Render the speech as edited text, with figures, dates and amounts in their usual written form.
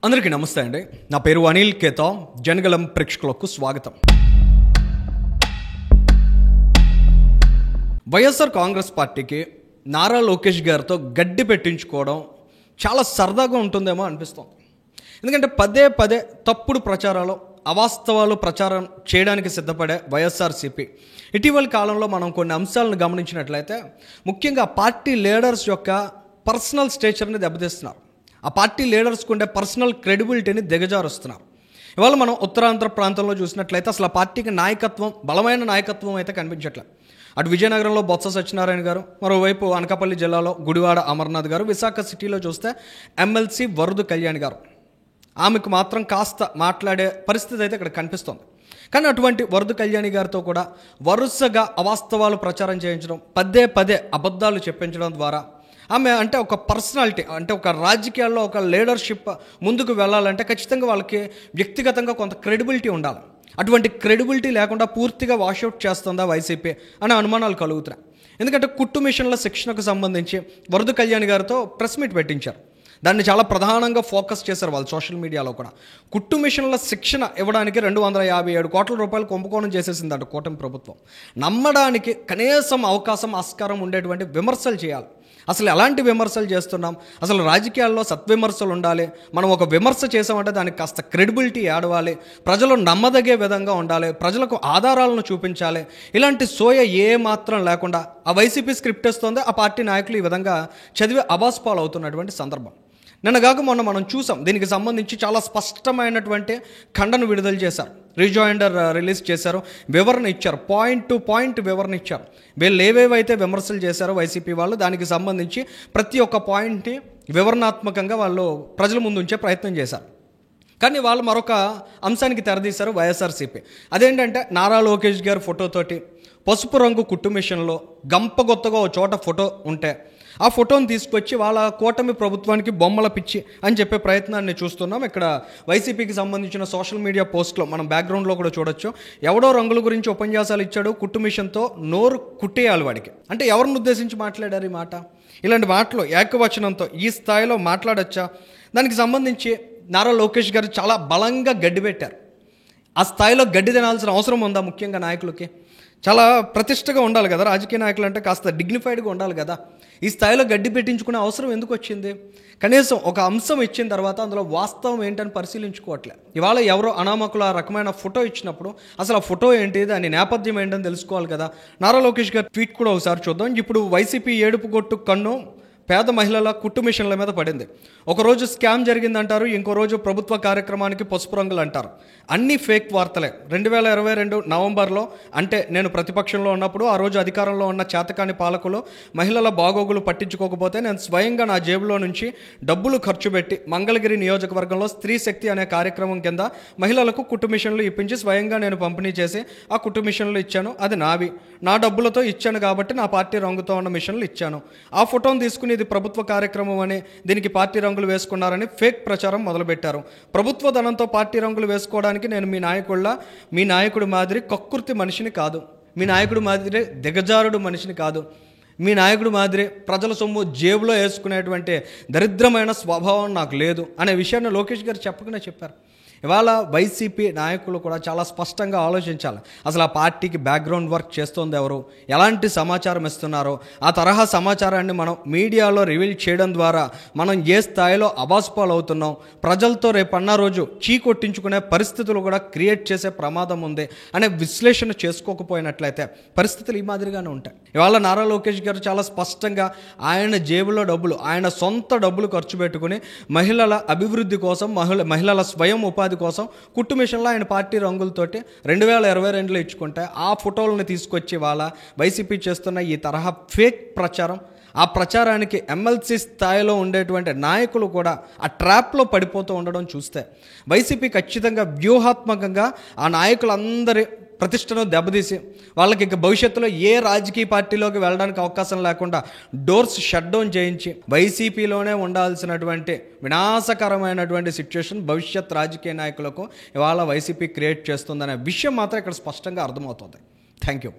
అందరికీ నమస్తే అండి. నా పేరు అనిల్ కేతా. జనగలం ప్రేక్షకులకు స్వాగతం. వైఎస్ఆర్ కాంగ్రెస్ పార్టీకి నారా లోకేష్ గారితో గడ్డి పెట్టించుకోవడం చాలా సరదాగా ఉంటుందేమో అనిపిస్తుంది. ఎందుకంటే పదే పదే తప్పుడు ప్రచారాలు, అవాస్తవాలు ప్రచారం చేయడానికి సిద్ధపడే వైఎస్ఆర్సీపీ ఇటీవల కాలంలో మనం కొన్ని అంశాలను గమనించినట్లయితే ముఖ్యంగా పార్టీ లీడర్స్ యొక్క పర్సనల్ స్టేచర్ని దెబ్బతీస్తున్నారు. ఆ పార్టీ లీడర్స్కి ఉండే పర్సనల్ క్రెడిబిలిటీని దిగజారుస్తున్నారు. ఇవాళ మనం ఉత్తరాంధ్ర ప్రాంతంలో చూసినట్లయితే అసలు ఆ పార్టీకి నాయకత్వం, బలమైన నాయకత్వం అయితే కనిపించట్లేదు. అటు విజయనగరంలో బొత్స సత్యనారాయణ గారు, మరోవైపు అనకాపల్లి జిల్లాలో గుడివాడ అమర్నాథ్ గారు, విశాఖ సిటీలో చూస్తే ఎమ్మెల్సీ వరదు కళ్యాణ్ గారు. ఆమెకు మాత్రం కాస్త మాట్లాడే పరిస్థితి అయితే ఇక్కడ కనిపిస్తుంది. కానీ అటువంటి వరదు కళ్యాణి గారితో కూడా వరుసగా అవాస్తవాలు ప్రచారం చేయించడం, పదే పదే అబద్ధాలు చెప్పించడం ద్వారా ఆమె అంటే ఒక పర్సనాలిటీ, అంటే ఒక రాజకీయాల్లో ఒక లీడర్షిప్ ముందుకు వెళ్ళాలంటే ఖచ్చితంగా వాళ్ళకి వ్యక్తిగతంగా కొంత క్రెడిబిలిటీ ఉండాలి. అటువంటి క్రెడిబిలిటీ లేకుండా పూర్తిగా వాషౌట్ చేస్తుందా వైసీపీ అనే అనుమానాలు కలుగుతున్నాయి. ఎందుకంటే కుట్టు మిషన్ల శిక్షణకు సంబంధించి వరదు కళ్యాణ్ గారితో ప్రెస్ మీట్ పెట్టించారు. దాన్ని చాలా ప్రధానంగా ఫోకస్ చేశారు వాళ్ళు సోషల్ మీడియాలో కూడా. కుట్టు మిషన్ల శిక్షణ ఇవ్వడానికి 257 కోట్ల రూపాయలు కుంభకోణం చేసేసిందంట కూటమి ప్రభుత్వం. నమ్మడానికి కనీసం అవకాశం, ఆస్కారం ఉండేటువంటి విమర్శలు చేయాలి. అసలు ఎలాంటి విమర్శలు చేస్తున్నాం? అసలు రాజకీయాల్లో సత్విమర్శలు ఉండాలి. మనం ఒక విమర్శ చేసామంటే దానికి కాస్త క్రెడిబిలిటీ ఆడవాలి, ప్రజలు నమ్మదగే విధంగా ఉండాలి, ప్రజలకు ఆధారాలను చూపించాలి. ఇలాంటి సోయ ఏ మాత్రం లేకుండా ఆ వైసీపీ స్క్రిప్ట్ ఇస్తోంది. ఆ పార్టీ నాయకులు ఈ విధంగా చదివి అబాస్పాలు అవుతున్నటువంటి సందర్భం నిన్నగాక మొన్న మనం చూసాం. దీనికి సంబంధించి చాలా స్పష్టమైనటువంటి ఖండన విడుదల చేశారు, రిజాయిండర్ రిలీజ్ చేశారు, వివరణ ఇచ్చారు, పాయింట్ టు పాయింట్ వివరణ ఇచ్చారు. వీళ్ళు ఏవేవైతే విమర్శలు చేశారో వైసీపీ వాళ్ళు, దానికి సంబంధించి ప్రతి ఒక్క పాయింట్ని వివరణాత్మకంగా వాళ్ళు ప్రజల ముందు ఉంచే ప్రయత్నం చేశారు. కానీ వాళ్ళు మరొక అంశానికి తెరదీశారు వైఎస్ఆర్సీపీ. అదేంటంటే నారా లోకేష్ గారి ఫోటోతోటి పసుపు రంగు కుట్టు మిషన్లో గంపగొత్తగా ఓ చోట ఫోటో ఉంటే ఆ ఫోటోని తీసుకొచ్చి వాళ్ళ కూటమి ప్రభుత్వానికి బొమ్మల పిచ్చి అని చెప్పే ప్రయత్నాన్ని చూస్తున్నాం. ఇక్కడ వైసీపీకి సంబంధించిన సోషల్ మీడియా పోస్ట్లో మనం బ్యాక్గ్రౌండ్లో కూడా చూడొచ్చు. ఎవడో రంగుల గురించి ఉపన్యాసాలు ఇచ్చాడు, కుట్టు మిషన్తో నోరు కుట్టేయాలి వాడికి. అంటే ఎవరిని ఉద్దేశించి మాట్లాడారు ఈ మాట? ఇలాంటి మాటలు ఏకవచనంతో ఈ స్థాయిలో మాట్లాడచ్చా? దానికి సంబంధించి నారా లోకేష్ గారు చాలా బలంగా గడ్డి పెట్టారు. ఆ స్థాయిలో గడ్డి తినాల్సిన అవసరం ఉందా? ముఖ్యంగా నాయకులకి చాలా ప్రతిష్టగా ఉండాలి కదా, రాజకీయ నాయకులు అంటే కాస్త డిగ్నిఫైడ్గా ఉండాలి కదా. ఈ స్థాయిలో గడ్డి పెట్టించుకునే అవసరం ఎందుకు వచ్చింది? కనీసం ఒక అంశం ఇచ్చిన తర్వాత అందులో వాస్తవం ఏంటని పరిశీలించుకోవట్లే. ఇవాళ ఎవరో అనామకులు ఆ రకమైన ఫోటో ఇచ్చినప్పుడు అసలు ఆ ఫోటో ఏంటి, దాని నేపథ్యం ఏంటని తెలుసుకోవాలి కదా. నారా లోకేష్ గారి ట్వీట్ కూడా ఒకసారి చూద్దాం. ఇప్పుడు వైసీపీ ఏడుపు కొట్టు కన్ను పేద మహిళల కుట్టు మిషన్ల మీద పడింది. ఒకరోజు స్కామ్ జరిగిందంటారు, ఇంకో రోజు ప్రభుత్వ కార్యక్రమానికి పసుపు రంగులు అంటారు. అన్నీ ఫేక్ వార్తలే. 2022 నవంబర్లో, అంటే నేను ప్రతిపక్షంలో ఉన్నప్పుడు, ఆ రోజు అధికారంలో ఉన్న చేతకాని పాలకులు మహిళల బాగోగులు పట్టించుకోకపోతే నేను స్వయంగా నా జేబులో నుంచి డబ్బులు ఖర్చు పెట్టి మంగళగిరి నియోజకవర్గంలో స్త్రీ శక్తి అనే కార్యక్రమం కింద మహిళలకు కుట్టు మిషన్లు ఇప్పించి స్వయంగా నేను పంపిణీ చేసి ఆ కుట్టు మిషన్లు ఇచ్చాను. అది నావి, నా డబ్బులతో ఇచ్చాను కాబట్టి నా పార్టీ రంగుతో ఉన్న మిషన్లు ఇచ్చాను. ఆ ఫోటోను తీసుకుని ఇది ప్రభుత్వ కార్యక్రమం అని, దీనికి పార్టీ రంగులు వేసుకున్నారని ఫేక్ ప్రచారం మొదలుపెట్టారు. ప్రభుత్వ ధనంతో పార్టీ రంగులు వేసుకోవడానికి నేను మీ నాయకుడి మాదిరి కక్కుర్తి మనిషిని కాదు, మీ నాయకుడి మాదిరి దిగజారుడు మనిషిని కాదు, మీ నాయకుడి మాదిరి ప్రజల సొమ్ము జేబులో వేసుకునేటువంటి దరిద్రమైన స్వభావం నాకు లేదు అనే విషయాన్ని లోకేష్ గారు చెప్పకనే చెప్పారు. ఇవాళ వైసీపీ నాయకులు కూడా చాలా స్పష్టంగా ఆలోచించాలి. అసలు ఆ పార్టీకి బ్యాక్గ్రౌండ్ వర్క్ చేస్తుంది ఎవరు, ఎలాంటి సమాచారం ఇస్తున్నారో, ఆ తరహా సమాచారాన్ని మనం మీడియాలో రివీల్ చేయడం ద్వారా మనం ఏ స్థాయిలో అబాస్పాలు అవుతున్నాం, ప్రజలతో రేపన్న రోజు చీకొట్టించుకునే పరిస్థితులు కూడా క్రియేట్ చేసే ప్రమాదం ఉంది అనే విశ్లేషణ చేసుకోకపోయినట్లయితే పరిస్థితులు ఈ మాదిరిగానే ఉంటాయి. ఇవాళ నారా లోకేష్ గారు చాలా స్పష్టంగా ఆయన జేబులో డబ్బులు, ఆయన సొంత డబ్బులు ఖర్చు పెట్టుకుని మహిళల అభివృద్ధి కోసం, మహిళల స్వయం ఉపాధి కోసం కుట్టు మిషన్లో ఆయన పార్టీ రంగులతోటి 2022లో ఇచ్చుకుంటే ఆ ఫోటోలను తీసుకొచ్చి వాళ్ళ వైసీపీ చేస్తున్న ఈ తరహా ఫేక్ ప్రచారం, ఆ ప్రచారానికి ఎమ్మెల్సీ స్థాయిలో ఉండేటువంటి నాయకులు కూడా ఆ ట్రాప్లో పడిపోతూ ఉండడం చూస్తే వైసీపీ ఖచ్చితంగా వ్యూహాత్మకంగా ఆ నాయకులందరి ప్రతిష్టను దెబ్బతీసి వాళ్ళకి ఇక భవిష్యత్తులో ఏ రాజకీయ పార్టీలోకి వెళ్ళడానికి అవకాశం లేకుండా డోర్స్ షట్ డౌన్ చేయించి వైసీపీలోనే ఉండాల్సినటువంటి వినాశకరమైనటువంటి సిచ్యువేషన్ భవిష్యత్ రాజకీయ నాయకులకు ఇవాళ వైసీపీ క్రియేట్ చేస్తుందనే విషయం మాత్రం ఇక్కడ స్పష్టంగా అర్థమవుతుంది. Thank you.